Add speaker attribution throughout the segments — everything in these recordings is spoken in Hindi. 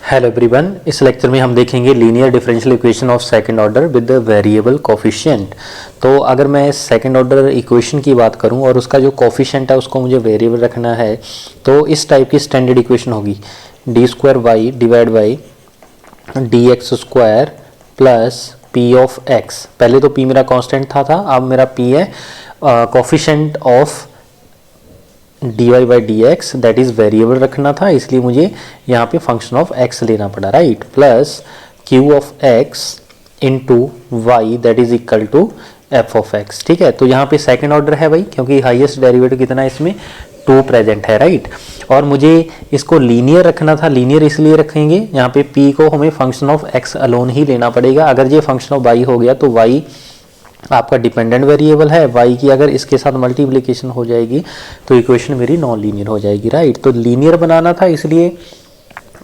Speaker 1: हेलो एवरीवन, इस लेक्चर में हम देखेंगे linear differential equation of second order with the variable coefficient. तो अगर मैं सेकंड ऑर्डर इक्वेशन की बात करूं और उसका जो कोफिशिएंट है उसको मुझे वेरिएबल रखना है, तो इस टाइप की स्टैंडर्ड इक्वेशन होगी D square Y divide by D x square plus P of X. पहले तो पी मेरा कांस्टेंट था, अब मेरा पी है coefficient of dy by D x, that is variable रखना था, इसलिए मुझे यहाँ पे फंक्शन ऑफ x लेना पड़ा, right. Plus q of x into Y that is equal to f of x। ठीक है, तो यहाँ पे सेकंड ऑर्डर है भाई, क्योंकि हाईएस्ट डेरिवेटिव कितना है इसमें 2 प्रेजेंट है, राइट। और मुझे इसको लीनियर रखना था, लीनियर इसलिए रखेंगे यहाँ पे p को हमें function of x alone he लेना पड़ेगा। अगर ये फंक्शन ऑफ y हो गया तो y आपका डिपेंडेंट वेरिएबल है, y की अगर इसके साथ मल्टीप्लिकेशन हो जाएगी तो इक्वेशन मेरी नॉन लीनियर हो जाएगी, राइट। तो लीनियर बनाना था, इसलिए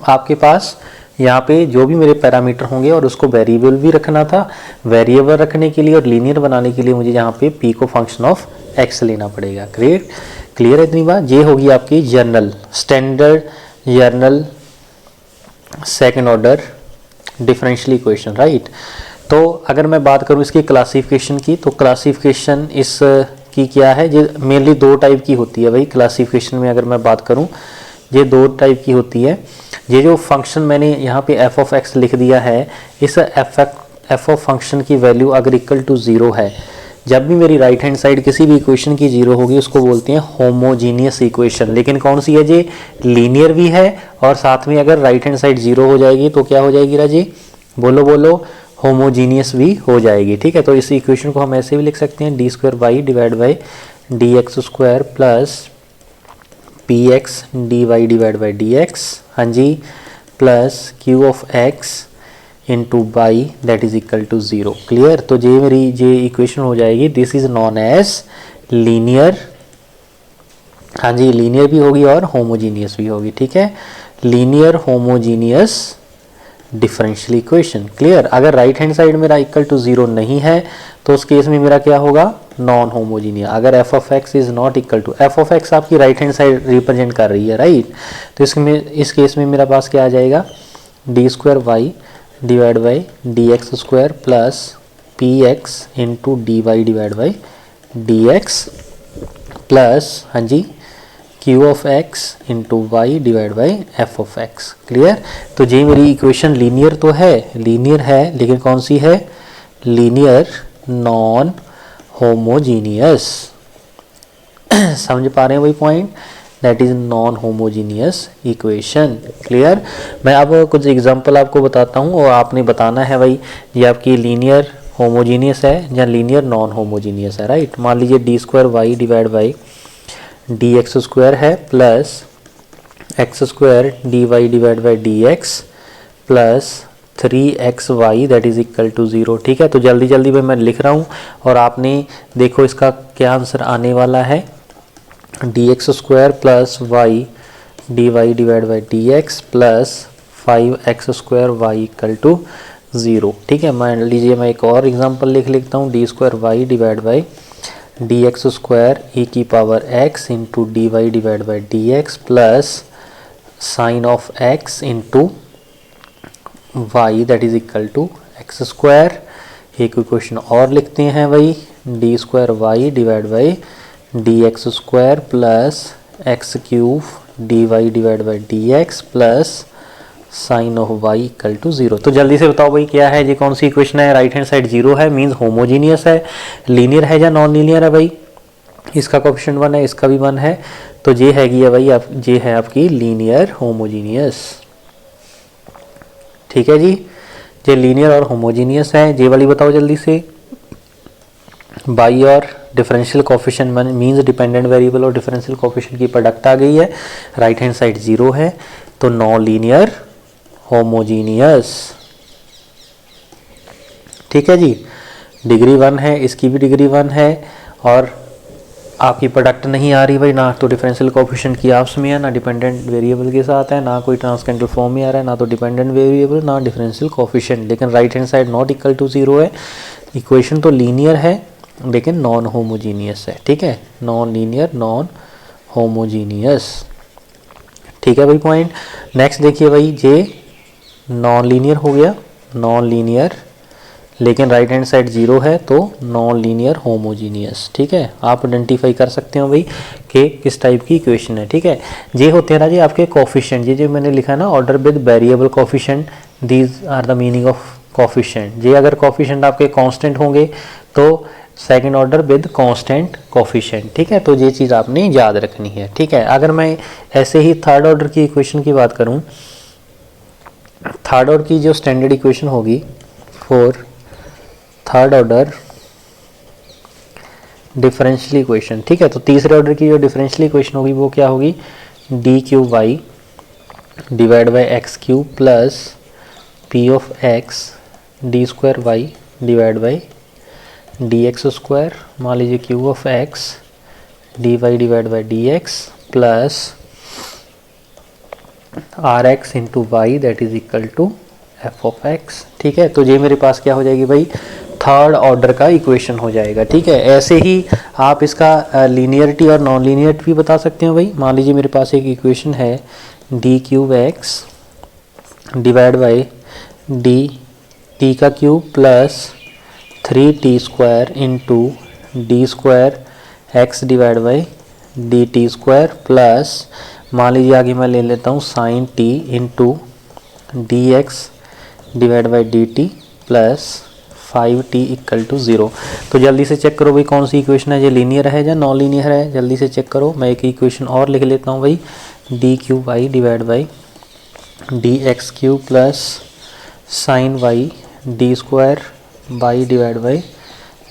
Speaker 1: आपके पास यहाँ पे जो भी मेरे पैरामीटर होंगे और उसको वेरिएबल भी रखना था। वेरिएबल रखने के लिए और लीनियर बनाने के लिए मुझे यहाँ पे p को फंक्शन ऑफ x लेना पड़ेगा। ग्रेट, क्लियर है इतनी बात। ये होगी आपकी journal standard journal second order differential equation, right. तो अगर मैं बात करूं इसकी क्लासिफिकेशन की, तो क्लासिफिकेशन इस की क्या है, ये मेनली 2 टाइप की होती है भाई। क्लासिफिकेशन में अगर मैं बात करूं, ये 2 टाइप की होती है। ये जो फंक्शन मैंने यहाँ पे f ऑफ x लिख दिया है, इस f ऑफ फंक्शन की वैल्यू अगर इक्वल टू 0 है, जब भी मेरी राइट हैंड साइड किसी भी इक्वेशन की 0 होगी उसको बोलते हैं होमोजीनियस इक्वेशन। लेकिन कौन सी है जी, लीनियर भी है और साथ में अगर राइट हैंड साइड 0 हो जाएगी तो क्या हो जाएगी राजी, बोलो बोलो, होमोजीनियस भी हो जाएगी। ठीक है, तो इस इक्वेशन को हम ऐसे भी लिख सकते हैं D square Y divide by D x square plus P X D Y divide by D X, हाँ जी, plus Q of x into by that is equal to 0। Clear, तो ये मेरी ये इक्वेशन हो जाएगी, this is non as linear. हाँ जी, लीनियर भी होगी और होमोजीनियस भी होगी। ठीक है, linear homogeneous differential equation. Clear, अगर राइट हैंड साइड मेरा इक्वल टू 0 नहीं है तो उस केस में मेरा क्या होगा, नॉन होमोजीनियस। अगर f of x is not equal to, f of x आपकी राइट हैंड साइड रिप्रेजेंट कर रही है, राइट। तो इसमें इस केस में मेरा पास क्या आ जाएगा, D square Y divide by D x square plus P X into D Y divide by D x plus, हाँ जी, q of x into Y divide by F of x। Clear, तो ये मेरी इक्वेशन लीनियर तो है, लीनियर है, लेकिन कौन सी है, लीनियर नॉन होमोजीनियस। समझ पा रहे हैं वही point, that is non homogeneous equation. Clear, मैं अब कुछ एग्जांपल आपको बताता हूँ और आपने बताना है भाई ये आपकी लीनियर होमोजीनियस है या लीनियर नॉन होमोजीनियस है, राइट। मान लीजिए D square Y divide by D x square है plus X square D Y divide by D x plus 3xy that is equal to 0। ठीक है, तो जल्दी जल्दी में मैं लिख रहा हूँ और आपने देखो इसका क्या आंसर आने वाला है, D x square plus Y D Y divide by D x plus 5x square Y equal to 0। ठीक है, मान लीजिए मैं एक और एग्जांपल लिख लेता हूँ, D square Y divide by D x square E की power x into D Y divide by D x plus sine of x into Y that is equal to X square. एक इक्वेशन और लिखते हैं भाई, D square Y divide by D x square plus X cube D Y divide by D x plus sine of y equal to 0। तो जल्दी से बताओ भाई क्या है, ये कौन सी इक्वेशन है, राइट हैंड साइड 0 है, मींस होमोजीनियस है, लीनियर है या नॉन लीनियर है भाई, इसका कोएफिशिएंट 1 है, इसका भी 1 है, तो ये हैगी है भाई ये है आपकी लीनियर होमोजीनियस। ठीक है जी, ये लीनियर और होमोजीनियस है। ये वाली बताओ जल्दी से, बाई और differential coefficient means dependent variable और डिफरेंशियल कोएफिशिएंट की प्रोडक्ट आ गई है, राइट हैंड साइड 0 है, तो नॉन लीनियर होमोजीनियस। ठीक है जी, डिग्री 1 है, इसकी भी डिग्री 1 है और आपकी प्रोडक्ट नहीं आ रही भाई, ना तो डिफरेंशियल कोएफिशिएंट की आपस में है, ना डिपेंडेंट वेरिएबल के साथ है, ना कोई ट्रांसकेंडल फॉर्म में आ रहा है, ना तो डिपेंडेंट वेरिएबल ना डिफरेंशियल कोएफिशिएंट, लेकिन right hand side not equal to 0 है। इक्वेशन तो लीनियर है लेकिन नॉन होमोजीनियस है। ठीक है, नॉन लीनियर नॉन होमोजीनियस। ठीक है भाई पॉइंट। नेक्स्ट देखिए भाई, ये नॉन लीनियर हो गया, नॉन लीनियर, लेकिन राइट हैंड साइड 0 है तो नॉन लीनियर होमोजीनियस। ठीक है, आप आइडेंटिफाई कर सकते हो भाई कि किस टाइप की इक्वेशन है। ठीक है, ये होते हैं ना जी आपके कोफिशिएंट, ये जो मैंने लिखा है ना order with variable coefficient, these are the meaning of coefficient. ये अगर कोफिशिएंट आपके कांस्टेंट होंगे तो second order with constant coefficient. ठीक है, तो ये चीज़ आपने याद रखनी है। ठीक है, अगर मैं ऐसे ही थर्ड ऑर्डर की इक्वेशन की बात करूँ, थर्ड ऑर्डर की जो स्टैंडर्ड इक्वेशन होगी for third order differential equation. ठीक है, तो तीसरे ऑर्डर की जो डिफरेंशियल इक्वेशन होगी वो क्या होगी, D cube Y divide by X cube plus P of X D square Y divide by D x square, मान लीजिए cube of X D Y divide by D x plus R X into Y that is equal to F of x. ठीक है, तो ये मेरे पास क्या हो जाएगी भाई, थर्ड ऑर्डर का इक्वेशन हो जाएगा। ठीक है, ऐसे ही आप इसका लीनियरिटी और नॉन लीनियरिटी भी बता सकते हो भाई। मान लीजिए मेरे पास एक इक्वेशन है D cube X divide by D T का cube plus 3t square into D square X divide by D T square plus, मान लीजिए आगे मैं ले लेता हूँ sine T into D X divide by D T plus 5t equal to 0। तो जल्दी से चेक करो भाई कौन सी इक्वेशन है, ये लीनियर है या नॉन लीनियर है, जल्दी से चेक करो। मैं एक इक्वेशन और लिख लेता हूँ भाई, d cube Y divide by D x cube plus sine y d square Y divide by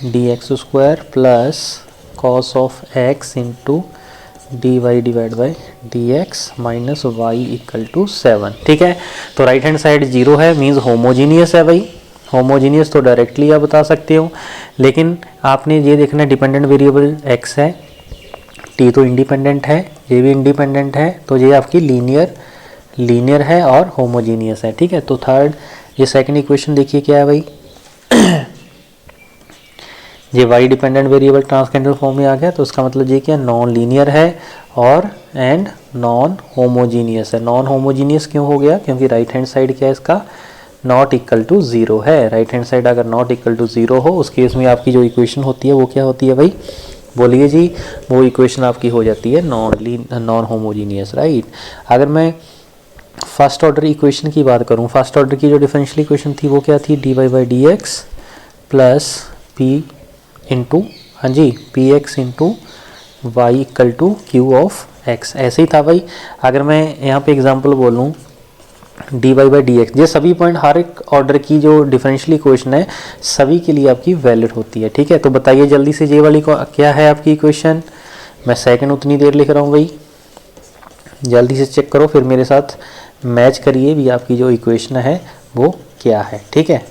Speaker 1: D x square plus cos of x into D Y divide by D x minus y equal to 7। ठीक है, तो राइट हैंड साइड 0 है, मीन्स होमोजीनियस है भाई। होमोजीनियस तो डायरेक्टली आप बता सकते हो, लेकिन आपने ये देखना डिपेंडेंट वेरिएबल x है, t तो इंडिपेंडेंट है, ये भी इंडिपेंडेंट है, तो ये आपकी लीनियर है और होमोजीनियस है। ठीक है, तो थर्ड ये सेकंड इक्वेशन देखिए क्या है भाई, ये y डिपेंडेंट वेरिएबल ट्रांसकेंडल फॉर्म में आ गया, तो उसका मतलब ये क्या नॉन लीनियर है और एंड नॉन होमोजीनियस है। नॉन होमोजीनियस क्यों हो गया, क्योंकि राइट हैंड साइड क्या है इसका नॉट इक्वल टू 0 है। राइट हैंड साइड अगर नॉट इक्वल टू 0 हो उस केस में आपकी जो इक्वेशन होती है वो क्या होती है भाई, बोलिए जी, वो इक्वेशन आपकी हो जाती है नॉन होमोजीनियस। राइट, अगर मैं फर्स्ट ऑर्डर इक्वेशन की बात करूं, फर्स्ट ऑर्डर की जो डिफरेंशियल इक्वेशन थी वो क्या थी, D Y by D x plus P into हाँ जी P X into Y equal to Q of X, ऐसे ही था भाई। अगर मैं यहाँ पे एग्जांपल बोलूँ d Y by D x, ये सभी पॉइंट हर एक ऑर्डर की जो डिफरेंशियल इक्वेशन है सभी के लिए आपकी वैलिड होती है। ठीक है, तो बताइए जल्दी से ये वाली क्या है आपकी इक्वेशन, मैं सेकंड उतनी देर लिख रहा हूँ भाई, जल्दी से चेक करो, फिर मेरे साथ मैच करिए भी आपकी जो इक्वेशन है वो क्या है। ठीक है,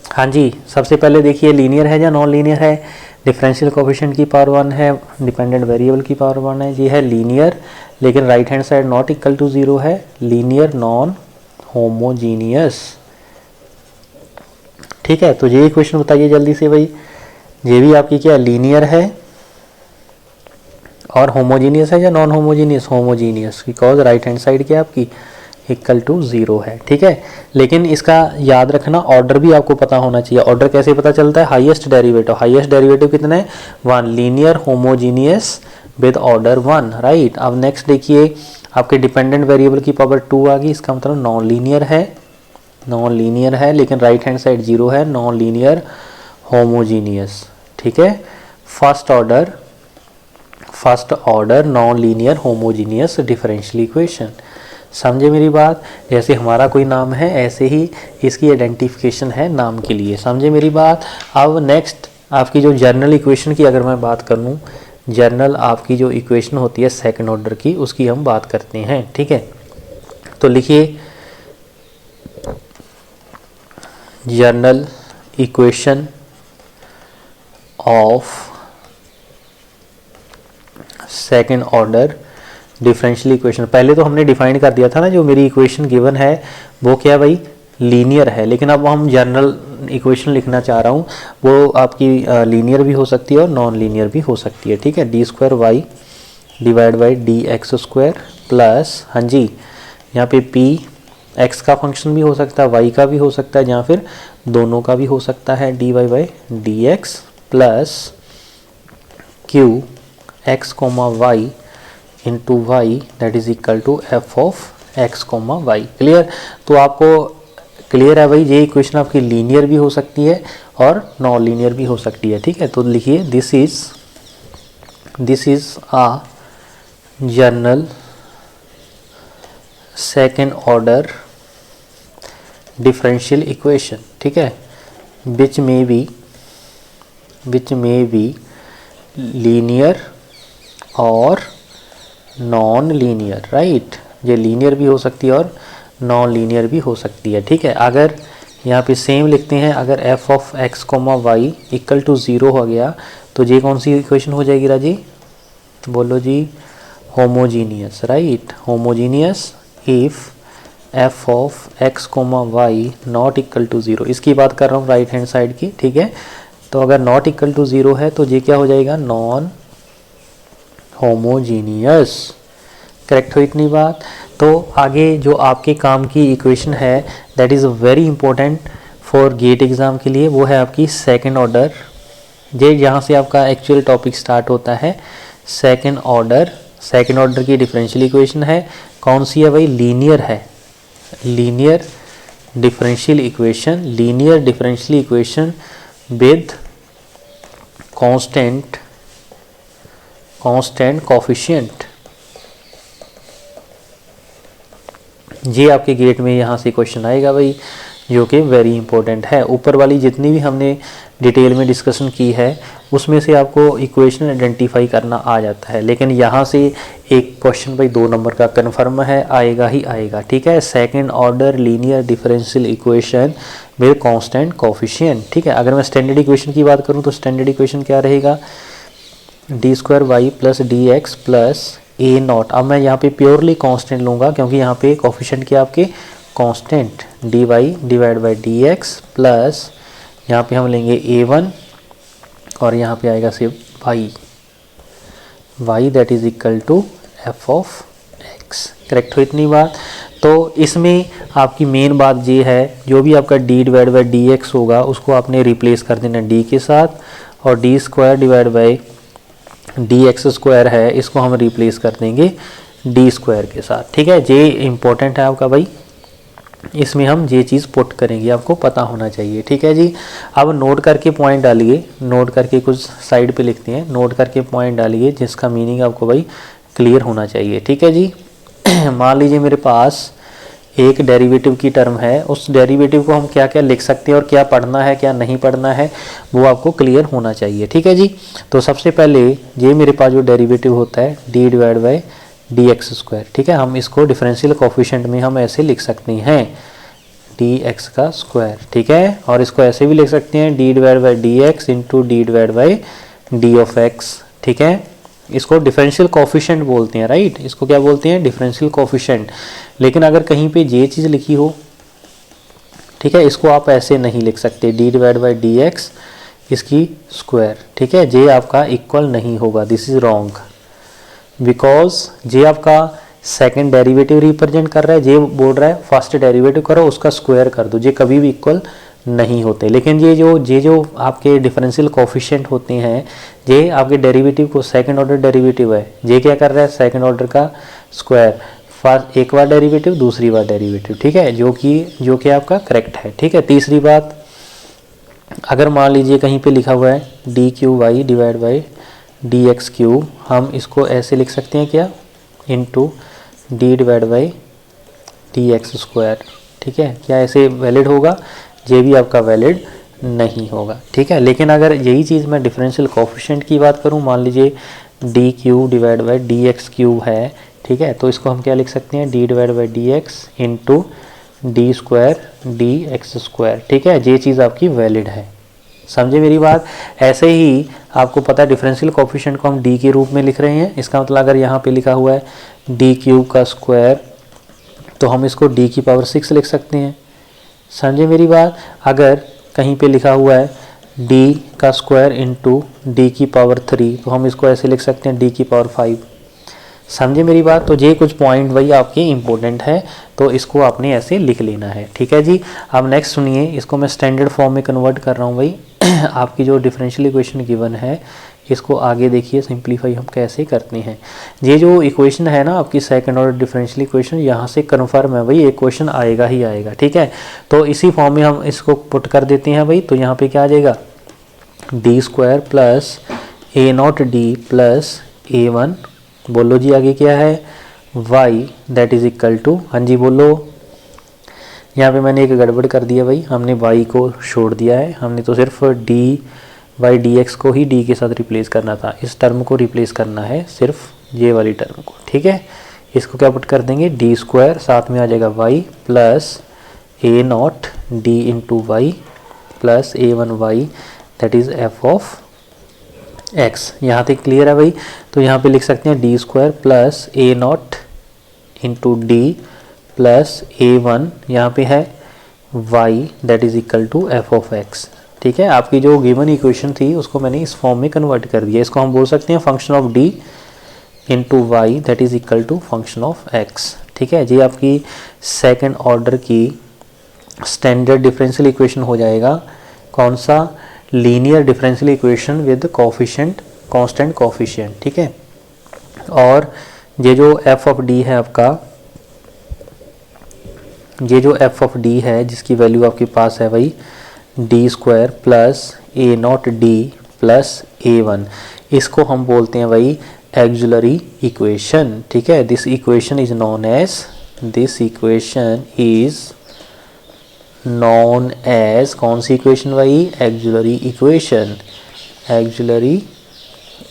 Speaker 1: हाँ जी, सबसे पहले देखिए लीनियर है या नॉन लीनियर है, डिफरेंशियल कोफिशिएंट की पावर 1 है, डिपेंडेंट वेरिएबल की पावर 1 है, ये है लीनियर, लेकिन right hand side not equal to 0 है, लीनियर नॉन होमोजीनियस। ठीक है, तो ये क्वेश्चन बताइए जल्दी से भाई, ये भी आपकी क्या लीनियर है और होमोजीनियस है या non homogeneous, homogeneous, because right hand side क्या आपकी इक्वल टू 0 है। ठीक है, लेकिन इसका याद रखना ऑर्डर भी आपको पता होना चाहिए। ऑर्डर कैसे पता चलता है, हाईएस्ट डेरिवेटिव कितना है 1, linear homogeneous with order 1। Right, अब नेक्स्ट देखिए आपके डिपेंडेंट वेरिएबल की पावर 2 आ गई, इसका मतलब नॉन लीनियर है, लेकिन राइट हैंड साइड 0 है, नॉन लीनियर होमोजीनियस। ठीक है, first order non linear homogeneous differential equation. समझे मेरी बात, जैसे हमारा कोई नाम है ऐसे ही इसकी आइडेंटिफिकेशन है नाम के लिए। समझे मेरी बात। अब नेक्स्ट आपकी जो जर्नल इक्वेशन की अगर मैं बात करूँ, जर्नल आपकी जो इक्वेशन होती है सेकंड ऑर्डर की, उसकी हम बात करते हैं। ठीक है, तो लिखिए general equation of second order differential equation. पहले तो हमने डिफाइन कर दिया था ना, जो मेरी इक्वेशन गिवन है वो क्या भाई लीनियर है, लेकिन अब हम जनरल इक्वेशन लिखना चाह रहा हूँ, वो आपकी लीनियर भी हो सकती है और नॉन लीनियर भी हो सकती है। ठीक है, d square Y divide by D x square plus, हाँ जी, यहाँ पे पी एक्स का फंक्शन भी हो सकता है, वाई का भी हो सकता है, या फिर दोनों का भी हो सकता है, d Y by D x plus q x comma y into Y that is equal to F of x comma y. Clear? तो आपको क्लियर है भाई, ये इक्वेशन आपकी लीनियर भी हो सकती है और नॉन लीनियर भी हो सकती है। ठीक है, तो लिखिए this is a general second order differential equation, ठीक है, विच मे बी लीनियर और नॉन लीनियर, राइट। ये लीनियर भी हो सकती है और नॉन लीनियर भी हो सकती है। ठीक है, अगर यहाँ पे सेम लिखते हैं, अगर f of x comma y equal to 0 हो गया तो ये कौन सी इक्वेशन हो जाएगी राजी? बोलो जी, homogeneous, right. Homogeneous if F of x comma Y not equal to 0, इसकी बात कर रहा हूँ राइट हैंड साइड की। ठीक है, तो अगर नॉट इक्वल टू 0 है तो ये क्या हो जाएगा? Non homogeneous. करेक्ट हो इतनी बात? तो आगे जो आपके काम की इक्वेशन है that is very important for GATE exam के लिए, वो है आपकी सेकंड ऑर्डर। ये यहाँ से आपका एक्चुअल टॉपिक स्टार्ट होता है। सेकंड ऑर्डर की डिफरेंशियल इक्वेशन है, कौन सी है भाई? लीनियर है। Linear differential equation with constant coefficient. ये आपके गेट में यहाँ से क्वेश्चन आएगा भाई, जो कि वेरी इंपॉर्टेंट है। ऊपर वाली जितनी भी हमने डिटेल में डिस्कशन की है उसमें से आपको इक्वेशन आइडेंटिफाई करना आ जाता है, लेकिन यहाँ से एक क्वेश्चन भाई 2 नंबर का कन्फर्म है, आएगा ही आएगा। ठीक है, second order linear differential equation with constant coefficient. ठीक है, अगर मैं स्टैंडर्ड इक्वेशन की बात करूँ तो स्टैंडर्ड इक्वेशन क्या रहेगा? D square y plus d x plus a naught. अब मैं यहाँ पे प्योरली कांस्टेंट लूँगा क्योंकि यहाँ पे कोफिशिएंट क्या आपके? Constant. D Y divide by D x plus यहाँ पे हम लेंगे a1 और यहाँ पे आएगा सिर्फ y that is equal to F of x. Correct हो इतनी बात? तो इसमें आपकी मेन बात ये है, जो भी आपका d divide by D x होगा उसको आपने रिप्लेस कर देना d के साथ, और D square divide by D x square है इसको हम रिप्लेस कर देंगे डी स्क्वायर के साथ। ठीक है, ये इंपॉर्टेंट है आपका भाई, इसमें हम ये चीज़ पुट करेंगे, आपको पता होना चाहिए। ठीक है जी, अब नोट करके पॉइंट डालिए, नोट करके कुछ साइड पे लिखते हैं, नोट करके पॉइंट डालिए जिसका मीनिंग आपको भाई क्लियर होना चाहिए। ठीक है जी, मान लीजिए मेरे पास एक डेरिवेटिव की टर्म है, उस डेरिवेटिव को हम क्या क्या लिख सकते हैं और क्या पढ़ना है क्या नहीं पढ़ना है वो आपको क्लियर होना चाहिए। ठीक है जी, तो सबसे पहले ये मेरे पास जो डेरिवेटिव होता है D divide by D x square. ठीक है, हम इसको डिफरेंशियल कोफिशिएंट में हम ऐसे लिख सकते हैं डी एक्स का स्क्वायर। ठीक है, और इसको ऐसे भी लिख सकते हैं D divide by D x into d divide by D of x. ठीक है, इसको डिफरेंशियल कोफिशिएंट बोलते हैं, राइट। इसको क्या बोलते हैं? Differential coefficient. लेकिन अगर कहीं पे ये चीज़ लिखी हो, ठीक है, इसको आप ऐसे नहीं लिख सकते D divide by D x इसकी स्क्वायर। ठीक है, ये आपका इक्वल नहीं होगा, दिस इज रॉन्ग, बिकॉज ये आपका सेकंड डेरिवेटिव रिप्रेजेंट कर रहा है, ये बोल रहा है फर्स्ट डेरिवेटिव करो उसका स्क्वायर कर दो, ये कभी भी इक्वल नहीं होते। लेकिन ये जो आपके डिफरेंशियल कोफिशिएंट होते हैं, ये आपके डेरिवेटिव को सेकंड ऑर्डर डेरिवेटिव है, ये क्या कर रहा है? सेकंड ऑर्डर का स्क्वायर, फर्स्ट एक बार डेरिवेटिव दूसरी बार डेरिवेटिव। ठीक है, जो कि आपका करेक्ट है। ठीक है, तीसरी बात, अगर मान लीजिए कहीं पे लिखा हुआ है d cube y divide by D x cube, हम इसको ऐसे लिख सकते हैं क्या? Into d divide by D x square. ठीक है, क्या ऐसे वैलिड होगा? ये भी आपका वैलिड नहीं होगा। ठीक है, लेकिन अगर यही चीज़ मैं डिफरेंशियल कोफिशिएंट की बात करूं, मान लीजिए D Q divide by D x cube है, ठीक है, तो इसको हम क्या लिख सकते हैं? D divide by D x into D square D x square. ठीक है, ये चीज़ आपकी वैलिड है, समझे मेरी बात। ऐसे ही आपको पता है डिफरेंशियल कोफिशिएंट को हम डी के रूप में लिख रहे हैं, इसका मतलब अगर यहाँ पे लिखा हुआ है डी क्यूब का स्क्वायर तो हम इसको डी की पावर 6 लिख सकते हैं, समझे मेरी बात। अगर कहीं पे लिखा हुआ है डी का स्क्वायर इंटू डी की पावर 3 तो हम इसको ऐसे लिख सकते हैं डी की पावर 5। समझे मेरी बात। तो ये कुछ पॉइंट वही आपके इम्पोर्टेंट है, तो इसको आपने ऐसे लिख लेना है, ठीक है जी। अब नेक्स्ट सुनिए, इसको मैं स्टैंडर्ड फॉर्म में कन्वर्ट कर रहा हूँ भाई। आपकी जो डिफरेंशियल इक्वेशन गिवन है, इसको आगे देखिए सिंप्लीफाई हम कैसे करते हैं। ये जो इक्वेशन है ना आपकी सेकंड ऑर्डर डिफरेंशियल इक्वेशन, यहाँ से कन्फर्म है भाई, एक क्वेश्चन आएगा ही आएगा, ठीक है। तो इसी फॉर्म में हम इसको पुट कर देते हैं भाई। तो यहाँ पे क्या आ जाएगा, D square plus a naught d plus a one, बोलो जी आगे क्या है, y that is equal to, हाँ जी बोलो। यहाँ पे मैंने एक गड़बड़ कर दिया भाई, हमने y को छोड़ दिया है, हमने तो सिर्फ डी वाई डी एक्स को ही d के साथ रिप्लेस करना था, इस टर्म को रिप्लेस करना है सिर्फ ये वाली टर्म को, ठीक है। इसको क्या पुट कर देंगे, डी स्क्वायर साथ में आ जाएगा y plus a naught d into y plus a one y that is f of x. यहाँ तक क्लियर है भाई। तो यहाँ पे लिख सकते हैं D square plus a naught into d plus a one, यहाँ पे है y that is equal to F of x, ठीक है। आपकी जो गिवन इक्वेशन थी उसको मैंने इस फॉर्म में कन्वर्ट कर दिया। इसको हम बोल सकते हैं function of d into Y that is equal to function of x, ठीक है। ये आपकी सेकेंड ऑर्डर की स्टैंडर्ड डिफरेंशियल इक्वेशन हो जाएगा। कौन सा, linear differential equation with coefficient, constant coefficient, ठीक है। और ये जो एफ ऑफ डी है आपका, ये जो एफ ऑफ डी है जिसकी वैल्यू आपके पास है भाई D square plus a naught d plus a one, इसको हम बोलते हैं भाई एक्सिलरी इक्वेशन, ठीक है। This equation is known as, this equation is non as, कौन सी इक्वेशन भाई, एक्सिलरी इक्वेशन, एक्सिलरी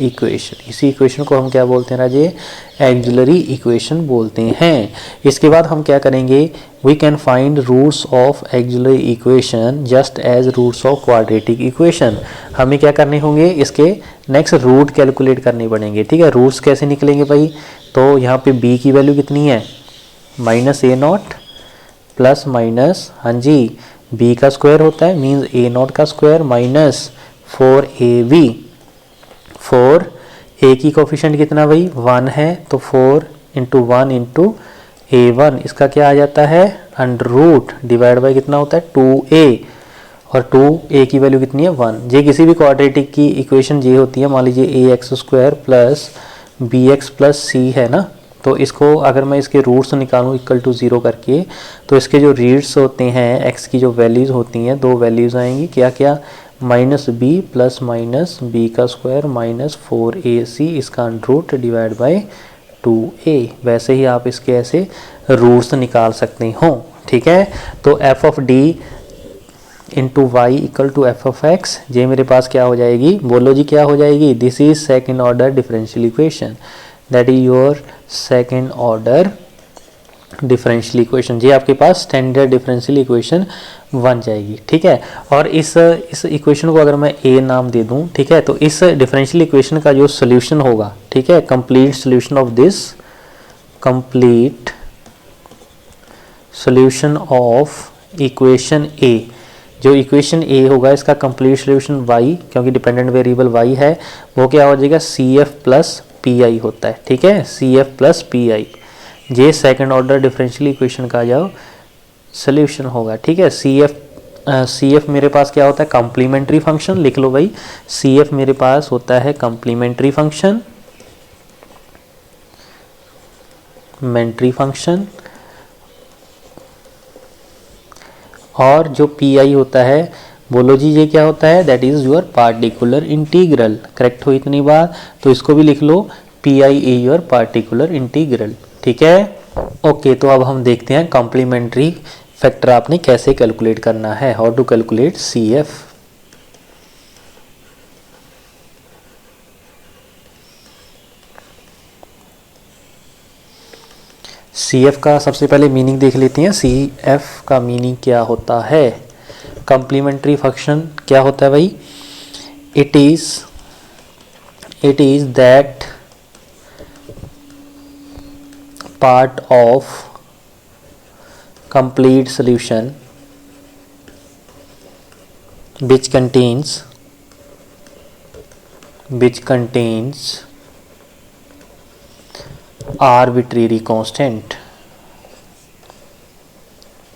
Speaker 1: इक्वेशन। इसी इक्वेशन को हम क्या बोलते हैं राजे, एक्सिलरी इक्वेशन बोलते हैं। इसके बाद हम क्या करेंगे, we can find roots of auxiliary equation just as roots of quadratic equation. हमें क्या करने होंगे, इसके नेक्स्ट रूट कैलकुलेट करने पड़ेंगे, ठीक है। रूट्स कैसे निकलेंगे भाई, तो यहाँ पे b की वैल्यू कितनी है, minus A not plus minus, हाँ जी b का स्क्वायर होता है मीन्स ए नॉट का स्क्वायर माइनस 4ab, 4 a की कोफिशिएंट कितना भाई 1 है, तो 4 इंटू 1 इंटू a1, इसका क्या आ जाता है अंडर रूट डिवाइड बाई कितना होता है 2a, और 2a की वैल्यू कितनी है 1। ये किसी भी क्वाड्रेटिक की इक्वेशन ये होती है, मान लीजिए ax square plus bx plus c है ना, तो इसको अगर मैं इसके रूट्स निकालूं इक्वल टू 0 करके, तो इसके जो रूट्स होते हैं x की जो वैल्यूज़ होती हैं, दो वैल्यूज़ आएंगी क्या क्या, minus b plus minus b का स्क्वायर माइनस 4ac, इसका रूट डिवाइड बाय 2a। वैसे ही आप इसके ऐसे रूट्स निकाल सकते हो, ठीक है। तो f of d into Y equal to F of x, ये मेरे पास क्या हो जाएगी, बोलो जी क्या हो जाएगी, this is second order differential equation, that is your second order differential equation. ये आपके पास स्टैंडर्ड डिफरेंशियल इक्वेशन बन जाएगी, ठीक है। और इस इक्वेशन को अगर मैं ए नाम दे दूं, ठीक है, तो इस डिफरेंशियल इक्वेशन का जो सोल्यूशन होगा, ठीक है, complete solution of this, complete solution of equation A, जो इक्वेशन ए होगा इसका कंप्लीट सोल्यूशन y, क्योंकि डिपेंडेंट वेरिएबल y है, वो क्या हो जाएगा CF प्लस पी होता है, ठीक है, CF प्लस पी। ये सेकंड ऑर्डर डिफरेंशियल इक्वेशन का जो सोल्यूशन होगा, ठीक है। CF मेरे पास क्या होता है, कॉम्प्लीमेंट्री फंक्शन, लिख लो भाई, CF मेरे पास होता है कॉम्प्लीमेंट्री फंक्शन, और जो पी होता है, बोलो जी ये क्या होता है, that is your particular integral. Correct हो इतनी बात, तो इसको भी लिख लो, P I A your particular integral, ठीक है। ओके, तो अब हम देखते हैं कॉम्प्लीमेंट्री फैक्टर आपने कैसे कैलकुलेट करना है, how to calculate CF। CF का सबसे पहले मीनिंग देख लेते हैं, CF का मीनिंग क्या होता है। कॉम्प्लीमेंट्री फंक्शन क्या होता है भाई, it is that part of complete solution which contains arbitrary constant.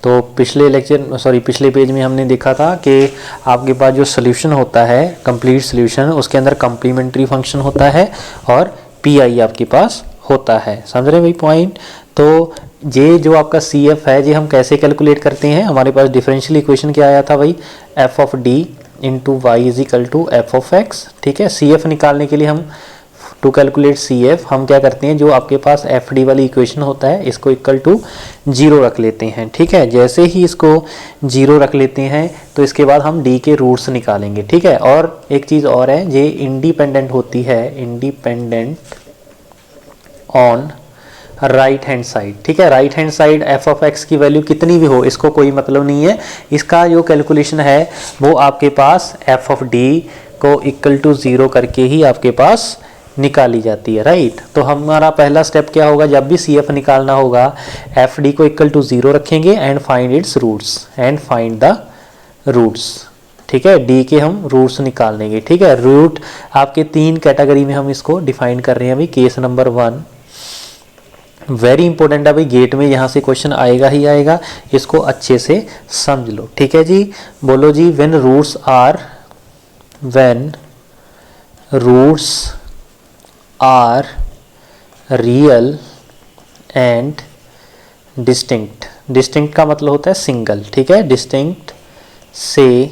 Speaker 1: तो पिछले पेज में हमने देखा था कि आपके पास जो सोल्यूशन होता है कंप्लीट सोल्यूशन, उसके अंदर कम्प्लीमेंट्री फंक्शन होता है और पीआई आपके पास होता है। समझ रहे हैं भाई पॉइंट। तो ये जो आपका सी एफ है, ये हम कैसे कैलकुलेट करते हैं, हमारे पास डिफरेंशियल इक्वेशन क्या आया था भाई, f of d into y is equal to F of x. ठीक है, सी एफ निकालने के लिए हम टू कैलकुलेट सी एफ हम क्या करते हैं, जो आपके पास एफ डी वाली इक्वेशन होता है इसको इक्वल टू 0 रख लेते हैं। ठीक है, जैसे ही इसको 0 रख लेते हैं तो इसके बाद हम डी के रूट्स निकालेंगे। ठीक है, और एक चीज़ और है, ये इंडिपेंडेंट होती है, independent on right hand side. ठीक है, right hand side F of x की वैल्यू कितनी भी हो इसको कोई मतलब नहीं है, इसका जो कैलकुलेशन है वो आपके पास एफ ऑफ डी को इक्वल टू 0 करके ही आपके पास निकाली जाती है। राइट, तो हमारा पहला स्टेप क्या होगा, जब भी सी एफ निकालना होगा एफ डी को इक्वल टू 0 रखेंगे and find its roots and find the roots. ठीक है, डी के हम रूट्स निकाल लेंगे। ठीक है, रूट आपके 3 कैटेगरी में हम इसको डिफाइन कर रहे हैं अभी। केस नंबर 1 वेरी इंपॉर्टेंट है भाई, गेट में यहाँ से क्वेश्चन आएगा ही आएगा, इसको अच्छे से समझ लो। ठीक है जी, बोलो जी, when roots are real and distinct. Distinct का मतलब होता है सिंगल। ठीक है, डिस्टिंक्ट से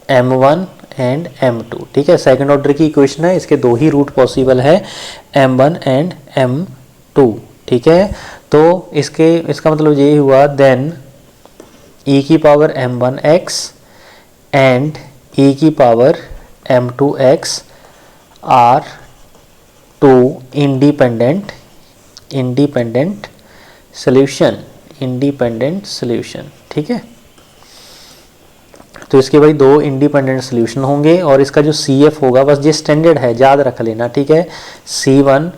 Speaker 1: m1 एंड m2। ठीक है, सेकंड ऑर्डर की इक्वेशन है, इसके 2 ही रूट पॉसिबल है, m1 एंड m2। ठीक है, तो इसका मतलब ये हुआ देन e की पावर m1x एंड e की power m2x are 2 independent solution. ठीक है, तो इसके भाई 2 इंडिपेंडेंट सोल्यूशन होंगे और इसका जो सी एफ होगा बस ये स्टैंडर्ड है, याद रख लेना। ठीक है, C1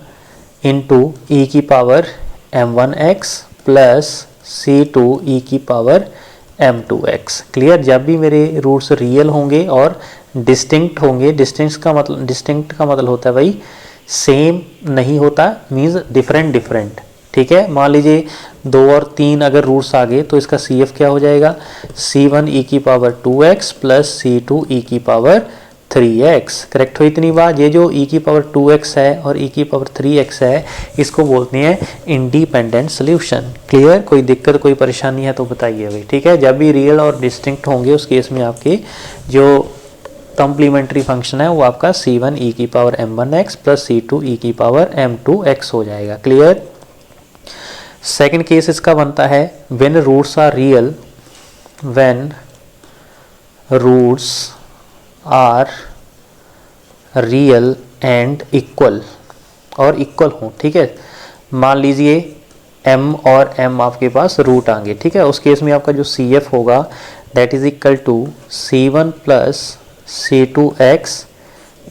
Speaker 1: इंटू ई की पावर m1x प्लस C2 ई की पावर m2x। क्लियर, जब भी मेरे रूट्स रियल होंगे और डिस्टिंक्ट होंगे, डिस्टिंक्ट का मतलब होता है भाई सेम नहीं होता, मीन्स डिफरेंट। ठीक है, मान लीजिए 2 और 3 अगर रूट्स आ गए तो इसका सी एफ क्या हो जाएगा, C1 ई की पावर 2x प्लस C2 ई की पावर 3x। करेक्ट हो इतनी बात। ये जो e की पावर 2x है और e की पावर 3x है, इसको बोलते हैं इंडिपेंडेंट सोल्यूशन। क्लियर, कोई दिक्कत कोई परेशानी है तो बताइए भाई। ठीक है, जब भी रियल और डिस्टिंक्ट होंगे उस केस में आपके जो कॉम्प्लीमेंट्री फंक्शन है वो आपका C1 ई की पावर m1x प्लस C2 ई की पावर m2x हो जाएगा। क्लियर, सेकेंड केस इसका बनता है when roots are real, when roots are real and equal और इक्वल हो। ठीक है, मान लीजिए m और m आपके पास रूट आएंगे। ठीक है, उस केस में आपका जो सी एफ होगा that is equal to C1 plus C2x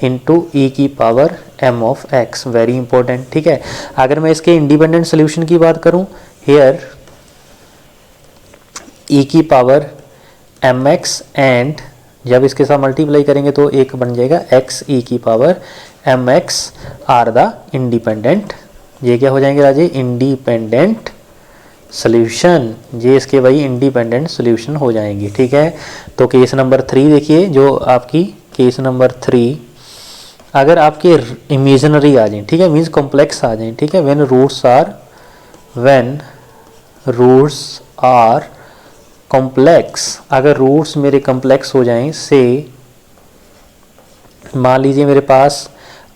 Speaker 1: into E की power m of x। Very important. ठीक है, अगर मैं इसके इंडिपेंडेंट सोल्यूशन की बात करूं, हेयर ई की पावर mx एंड जब इसके साथ मल्टीप्लाई करेंगे तो एक बन जाएगा x ई की power mx are the independent. ये क्या हो जाएंगे राजे, इंडिपेंडेंट सोल्यूशन। ये इसके वही इंडिपेंडेंट सोल्यूशन हो जाएंगे। ठीक है, तो केस नंबर 3 देखिए, जो आपकी केस नंबर 3 अगर आपके इमेजिनरी आ जाए, ठीक है, मीन्स कॉम्प्लेक्स आ जाए। ठीक है, व्हेन रूट्स आर कॉम्प्लेक्स, अगर रूट्स मेरे कॉम्प्लेक्स हो जाएं, से मान लीजिए मेरे पास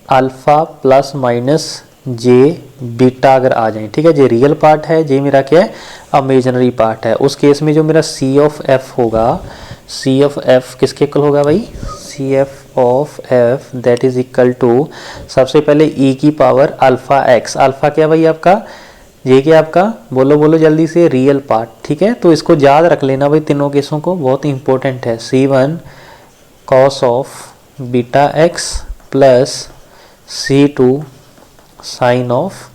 Speaker 1: अल्फा प्लस माइनस जे बीटा अगर आ जाए। ठीक है, जे रियल पार्ट है, जे मेरा क्या है, इमेजिनरी पार्ट है। उस केस में जो मेरा सी ऑफ एफ होगा, सी ऑफ एफ किसके इक्वल होगा भाई, c f of f that is equal to सबसे पहले ई की पावर अल्फा एक्स। अल्फा क्या भाई आपका, ये क्या आपका, बोलो जल्दी से, रियल पार्ट। ठीक है, तो इसको याद रख लेना भाई, तीनों केसों को, बहुत इंपॉर्टेंट है। C1 cos of beta x plus C2 sine of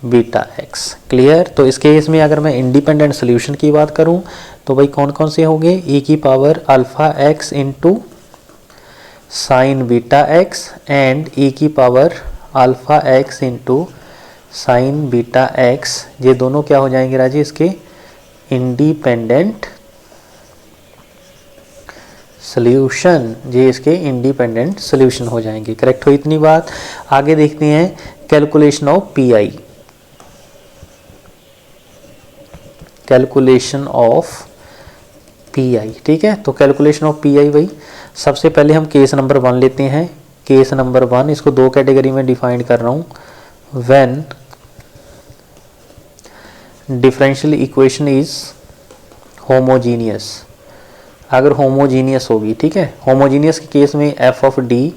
Speaker 1: beta x. Clear, तो इस केस में अगर मैं इंडिपेंडेंट सोल्यूशन की बात करूं तो भाई कौन कौन से होंगे, ई की power alpha X into sine beta X and E की power alpha X into sine beta X, ये दोनों क्या हो जाएंगे राजी इसके इंडिपेंडेंट सॉल्यूशन, ये इसके इंडिपेंडेंट सॉल्यूशन हो जाएंगे। करेक्ट हुई इतनी बात। आगे देखते हैं calculation of P I, calculation of P I. ठीक है, तो कैलकुलेशन ऑफ पी आई भाई सबसे पहले हम केस नंबर 1 लेते हैं। केस नंबर 1, इसको दो कैटेगरी में डिफाइन कर रहा हूँ। When differential equation is homogeneous, अगर होमोजीनियस होगी, ठीक है, होमोजीनियस के केस में f of d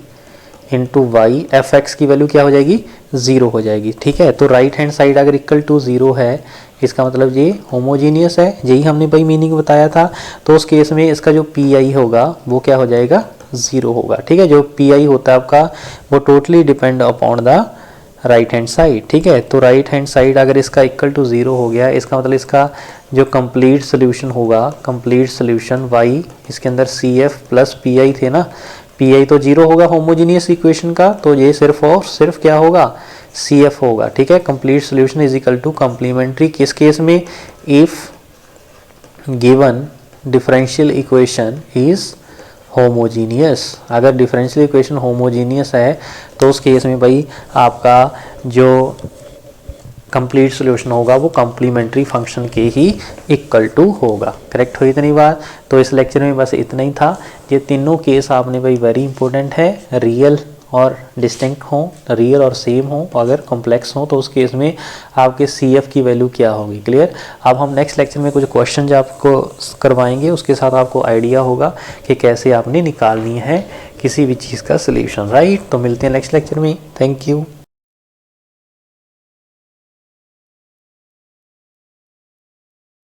Speaker 1: into y, f x की वैल्यू क्या हो जाएगी 0 हो जाएगी। ठीक है, तो राइट हैंड साइड अगर इक्वल टू 0 है, इसका मतलब ये होमोजीनियस है, यही हमने भाई मीनिंग बताया था। तो उस केस में इसका जो पी आई होगा वो क्या हो जाएगा 0 होगा। ठीक है, जो पी आई होता है आपका वो totally depend upon the right hand side. ठीक है, तो राइट हैंड साइड अगर इसका इक्वल टू 0 हो गया, इसका मतलब इसका जो कंप्लीट सोल्यूशन होगा, कंप्लीट सोल्यूशन y, इसके अंदर c f plus p i थे ना, पी आई तो 0 होगा होमोजीनियस इक्वेशन का, तो ये सिर्फ और सिर्फ क्या होगा सी एफ होगा। ठीक है, complete solution is equal to complementary, किस केस में, if given differential equation is homogeneous, अगर डिफरेंशियल इक्वेशन होमोजीनियस है तो उस केस में भाई आपका जो कंप्लीट सॉल्यूशन होगा वो कम्प्लीमेंट्री फंक्शन के ही इक्वल टू होगा। करेक्ट हुई इतनी बात। तो इस लेक्चर में बस इतना ही था। ये तीनों केस आपने भाई वेरी इंपॉर्टेंट है, रियल और डिस्टिंक्ट हों, रियल और सेम हों, अगर कॉम्प्लेक्स हों तो उस केस में आपके सी एफ की वैल्यू क्या होगी। क्लियर। अब हम नेक्स्ट लेक्चर में कुछ क्वेश्चन आपको करवाएंगे, उसके साथ आपको आइडिया होगा कि कैसे आपने निकालनी है किसी भी चीज़ का सोल्यूशन। राइट, तो मिलते हैं नेक्स्ट लेक्चर में। Thank you.